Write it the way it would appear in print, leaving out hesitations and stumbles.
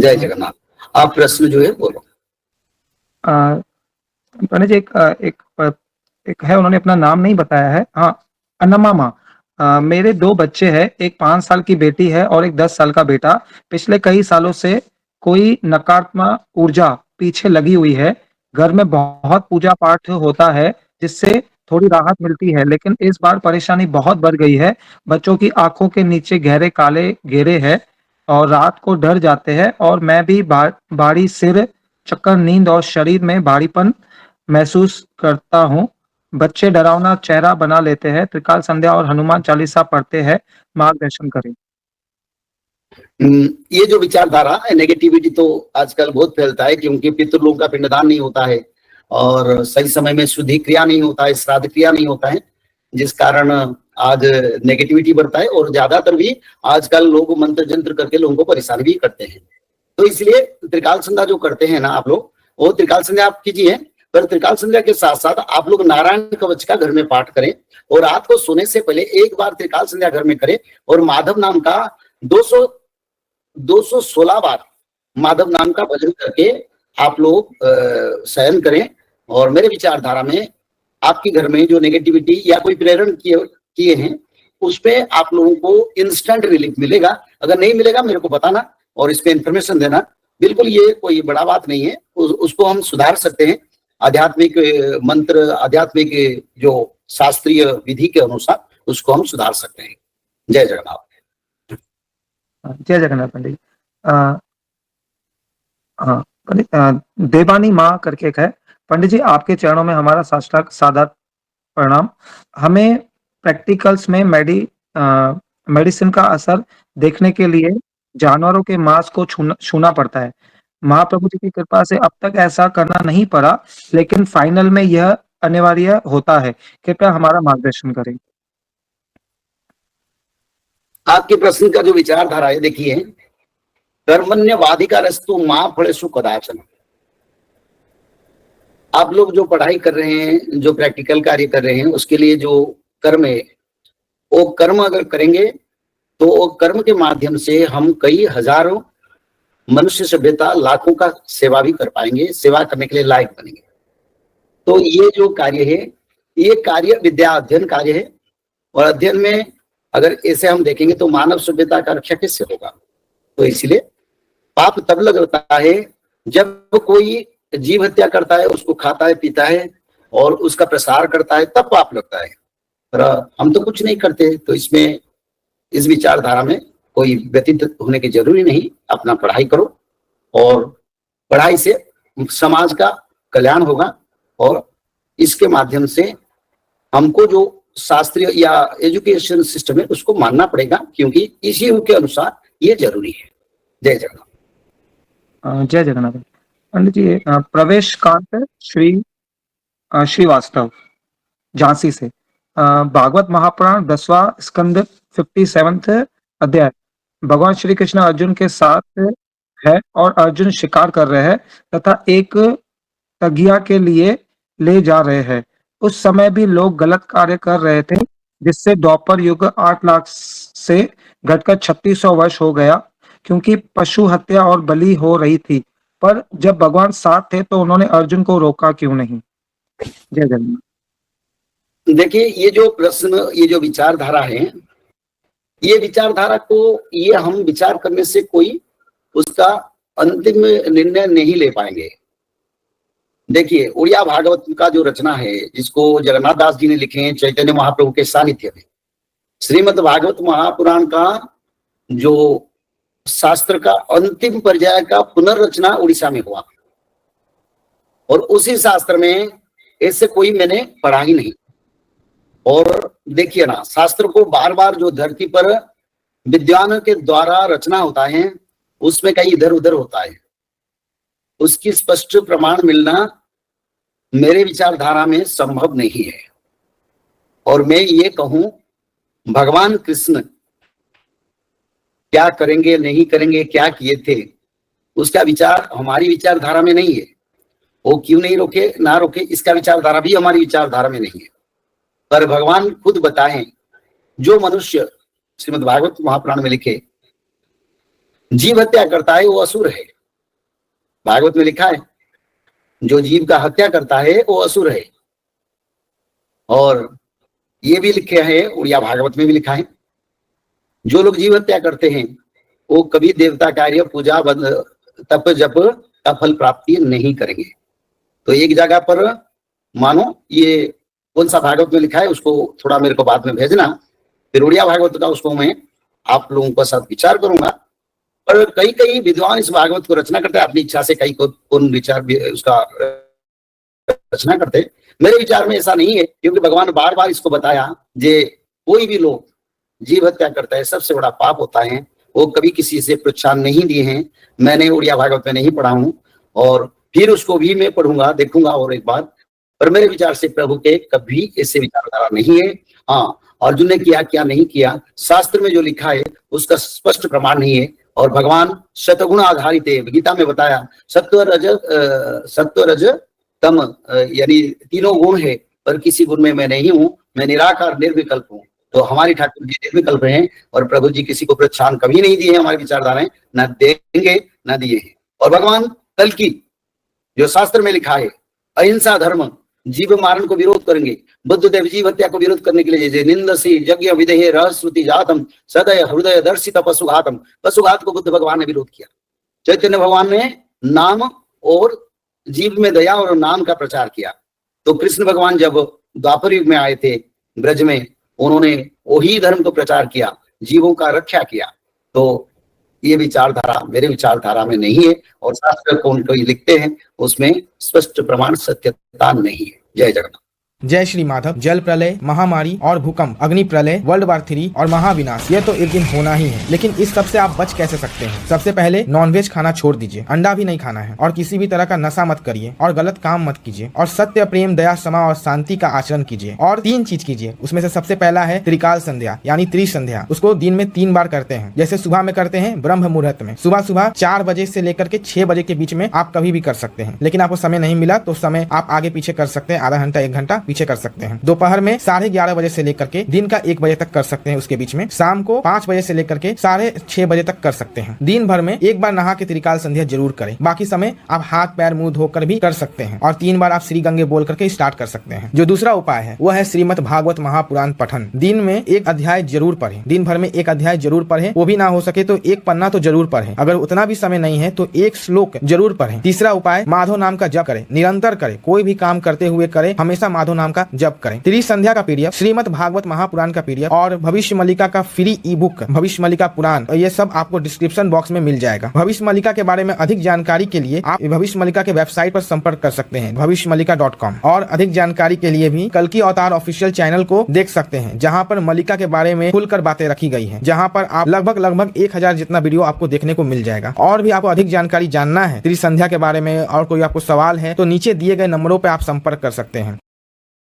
जय जगन्नाथ। आप प्रश्न जो है बोलो। पंडित जी, एक है, उन्होंने अपना नाम नहीं बताया है। हाँ, अन्नमा माँ। मेरे 2 बच्चे हैं, एक 5 साल की बेटी है और एक 10 साल का बेटा। पिछले कई सालों से कोई नकारात्मक ऊर्जा पीछे लगी हुई है। घर में बहुत पूजा पाठ होता है जिससे थोड़ी राहत मिलती है, लेकिन इस बार परेशानी बहुत बढ़ गई है। बच्चों की आंखों के नीचे गहरे काले घेरे हैं और रात को डर जाते हैं, और मैं भी भारी सिर, चक्कर, नींद और शरीर में भारीपन महसूस करता हूँ। बच्चे डरावना चेहरा बना लेते हैं, त्रिकाल संध्या और हनुमान चालीसा पढ़ते हैं। मार्गदर्शन करें। ये जो विचारधारा है, नेगेटिविटी तो आजकल बहुत फैलता है, क्योंकि पितृलोक का पिंडदान नहीं होता है और सही समय में शुद्धि क्रिया नहीं होता है, श्राद्ध क्रिया नहीं होता है, जिस कारण आज नेगेटिविटी बढ़ता है। और ज्यादातर भी आजकल लोग मंत्र जंत्र करके लोगों को परेशान भी करते हैं। तो इसलिए त्रिकाल संध्या जो करते हैं ना आप लोग, वो त्रिकाल संध्या आप कीजिए, पर त्रिकाल संध्या के साथ साथ आप लोग नारायण कवच का घर में पाठ करें और रात को सोने से पहले एक बार त्रिकाल संध्या घर में करें और माधव नाम का 216 बार माधव नाम का भजन करके आप लोग शयन करें। और मेरे विचारधारा में आपके घर में जो नेगेटिविटी या कोई प्रेरण किए हैं, उस पे आप लोगों को इंस्टेंट रिलीफ मिलेगा। अगर नहीं मिलेगा मेरे को बताना और इस पे इंफॉर्मेशन देना। बिल्कुल ये कोई बड़ा बात नहीं है, उसको हम सुधार सकते हैं आध्यात्मिक मंत्र, आध्यात्मिक जो शास्त्रीय विधि के अनुसार उसको हम सुधार सकते हैं। जय जगन्नाथ। जय जगन्नाथ पंडित। हाँ पंडित, देवानी माँ करके एक है। पंडित जी, आपके चरणों में हमारा साष्टांग सादर प्रणाम। हमें प्रैक्टिकल्स में मेडिसिन का असर देखने के लिए जानवरों के मांस को छूना पड़ता है। महाप्रभु जी की कृपा से अब तक ऐसा करना नहीं पड़ा, लेकिन फाइनल में यह अनिवार्य होता है। कृपया हमारा मार्गदर्शन करें। आपके प्रश्न का जो विचारधारा है, देखिए, कर्मण्यवाधिकारस्तु मां फलेषु कदाचन। आप लोग जो पढ़ाई कर रहे हैं, जो प्रैक्टिकल कार्य कर रहे हैं, उसके लिए जो कर्म है, वो कर्म अगर करेंगे तो वो कर्म के माध्यम से हम कई हजारों मनुष्य सभ्यता, लाखों का सेवा भी कर पाएंगे, सेवा करने के लिए लायक बनेंगे। तो ये जो कार्य है, ये कार्य विद्या अध्ययन कार्य है, और अध्ययन में अगर ऐसे हम देखेंगे तो मानव सभ्यता का रक्षा कैसे होगा। तो इसलिए पाप तब लगता है जब कोई जीव हत्या करता है, उसको खाता है, पीता है और उसका प्रसार करता है, तब पाप लगता है। पर हम तो कुछ नहीं करते, तो इसमें इस विचारधारा में कोई व्यतीत होने की जरूरी नहीं। अपना पढ़ाई करो और पढ़ाई से समाज का कल्याण होगा, और इसके माध्यम से हमको जो शास्त्रीय या एजुकेशन सिस्टम है उसको मानना पड़ेगा, क्योंकि इसी युग के अनुसार ये जरूरी है। जय जगन्नाथ। जय जगन्नाथ। पंडित जी, प्रवेश कांत श्रीवास्तव झांसी से। भागवत महापुराण 10वां स्कंद 57वां अध्याय। भगवान श्री कृष्ण अर्जुन के साथ है और अर्जुन शिकार कर रहे हैं तथा एक तगिया के लिए ले जा रहे हैं। उस समय भी लोग गलत कार्य कर रहे थे, जिससे द्वापर युग 8 लाख से घटकर 3600 वर्ष हो गया, क्योंकि पशु हत्या और बलि हो रही थी। पर जब भगवान साथ थे तो उन्होंने अर्जुन को रोका क्यों नहीं? जय जगन्नाथ। देखिए, ये जो प्रश्न, ये जो विचारधारा है, ये विचारधारा को ये हम विचार करने से कोई उसका अंतिम निर्णय नहीं ले पाएंगे। देखिए, उड़िया भागवत का जो रचना है, जिसको जगन्नाथ दास जी ने लिखे हैं चैतन्य महाप्रभु के सानिध्य में, श्रीमद् भागवत महापुराण का जो शास्त्र का अंतिम पर्याय का पुनर्रचना उड़ीसा में हुआ, और उसी शास्त्र में ऐसे कोई मैंने पढ़ा ही नहीं। और देखिए ना, शास्त्र को बार बार जो धरती पर विद्वानों के द्वारा रचना होता है, उसमें कहीं इधर उधर होता है, उसकी स्पष्ट प्रमाण मिलना मेरे विचारधारा में संभव नहीं है। और मैं ये कहूं, भगवान कृष्ण क्या करेंगे नहीं करेंगे, क्या किए थे, उसका विचार हमारी विचारधारा में नहीं है। वो क्यों नहीं रोके ना रोके, इसका विचारधारा भी हमारी विचारधारा में नहीं है। पर भगवान खुद बताएं, जो मनुष्य श्रीमद् भागवत महापुराण में लिखे, जीव हत्या करता है वो असुर है, भागवत में लिखा है, जो जीव का हत्या करता है वो असुर है। और ये भी लिखे है, उड़िया भागवत में भी लिखा है, जो लोग जीव हत्या करते हैं वो कभी देवता कार्य, पूजा, तप जप का फल प्राप्ति नहीं करेंगे। तो एक जगह पर मानो, ये कौन सा भागवत में लिखा है उसको थोड़ा मेरे को बाद में भेजना, फिर उड़िया भागवत का उसको मैं आप लोगों के साथ विचार करूंगा। पर कई कई विद्वान इस भागवत को रचना करते हैं अपनी इच्छा से, कई को कौन विचार भी उसका रचना करते। मेरे विचार में ऐसा नहीं है, क्योंकि भगवान बार बार इसको बताया, जे कोई भी लोग जीव हत्या करता है सबसे बड़ा पाप होता है, वो कभी किसी से प्रोत्साहन नहीं दिए हैं। मैंने उड़िया भागवत में नहीं पढ़ा हूं, और फिर उसको भी मैं पढ़ूंगा, देखूंगा और एक बार। पर मेरे विचार से प्रभु के कभी ऐसे विचारधारा नहीं है। हाँ, अर्जुन ने किया क्या नहीं किया, शास्त्र में जो लिखा है उसका स्पष्ट प्रमाण नहीं है। और भगवान शतगुण आधारित है, गीता में बताया सत्व रज तम, यानी तीनों गुण है, पर किसी गुण में मैं नहीं हूँ, मैं निराकार निर्विकल्प हूँ। तो हमारी ठाकुर जी निर्विकल्प हैं, और प्रभु जी किसी को प्रोत्साहन कभी नहीं दिए हैं, हमारी विचारधाराएं न देंगे न दिए हैं। और भगवान कल की जो शास्त्र में लिखा है, अहिंसा धर्म, जीव मारण को विरोध करेंगे, बुद्ध देव जीव हत्या को विरोध करने के लिए जैसे निंदसी यज्ञ विदेह रहश्रुति जातम सदय हृदय दर्शित पशुघातम, पशुघात को बुद्ध भगवान ने विरोध किया। चैतन्य भगवान ने नाम और जीव में दया और नाम का प्रचार किया। तो कृष्ण भगवान जब द्वापर युग में आए थे ब्रज में, उन्होंने वही धर्म को प्रचार किया, जीवों का रक्षा किया। तो ये विचारधारा मेरे विचारधारा में नहीं है, और शास्त्र कौन कोई लिखते हैं उसमें स्पष्ट प्रमाण सत्यता नहीं है। जय जगन्नाथ। जय श्री माधव। जल प्रलय, महामारी और भूकंप, अग्नि प्रलय, वर्ल्ड वार 3 और महाविनाश, ये तो एक दिन होना ही है। लेकिन इस सब से आप बच कैसे सकते हैं? सबसे पहले नॉनवेज खाना छोड़ दीजिए, अंडा भी नहीं खाना है, और किसी भी तरह का नशा मत करिए, और गलत काम मत कीजिए, और सत्य, प्रेम, दया, क्षमा और शांति का आचरण कीजिए। और 3 चीज कीजिए, उसमें से सबसे पहला है त्रिकाल संध्या, यानी त्रिसंध्या। उसको दिन में 3 बार करते हैं। जैसे सुबह में करते हैं ब्रह्म मुहूर्त में, सुबह 4 बजे से लेकर के 6 बजे के बीच में आप कभी भी कर सकते हैं। लेकिन आपको समय नहीं मिला तो समय आप आगे पीछे कर सकते हैं, आधा घंटा 1 घंटा पीछे कर सकते हैं। दोपहर में 11:30 बजे से लेकर के दिन का 1 बजे तक कर सकते हैं, उसके बीच में शाम को 5 बजे से लेकर के 6:30 बजे तक कर सकते हैं। दिन भर में 1 बार नहा के त्रिकाल संध्या जरूर करें। बाकी समय आप हाथ पैर मुंह धोकर भी कर सकते हैं, और 3 बार आप श्री गंगे बोल करके स्टार्ट कर सकते हैं। जो दूसरा उपाय है वो है श्रीमद् भागवत महापुराण पठन। दिन में 1 अध्याय जरूर पढ़ें, दिन भर में 1 अध्याय जरूर पढ़ें, वो भी ना हो सके तो 1 पन्ना तो जरूर पढ़ें। अगर उतना भी समय नहीं है तो 1 श्लोक जरूर पढ़ें। तीसरा उपाय, माधव नाम का जप करें, निरंतर करें, कोई भी काम करते हुए करें, हमेशा माधव नाम का जप करें। त्रिसंध्या का पीडीएफ, श्रीमद् भागवत महापुराण का पीडीएफ और भविष्य मल्लिका का फ्री ई बुक भविष्य मल्लिका पुराण, ये सब आपको डिस्क्रिप्शन बॉक्स में मिल जाएगा। भविष्य मल्लिका के बारे में अधिक जानकारी के लिए आप भविष्य मल्लिका के वेबसाइट पर संपर्क कर सकते हैं, bhavishyamalika.com। और अधिक जानकारी के लिए भी कल्कि अवतार ऑफिशियल चैनल को देख सकते हैं, जहां पर मल्लिका के बारे में खुलकर बातें रखी गई है, जहां पर आप लगभग 1000 जितना वीडियो आपको देखने को मिल जाएगा। और भी आपको अधिक जानकारी जानना है त्रिसंध्या के बारे में, और कोई आपको सवाल है तो नीचे दिए गए नंबरों पर आप संपर्क कर सकते हैं।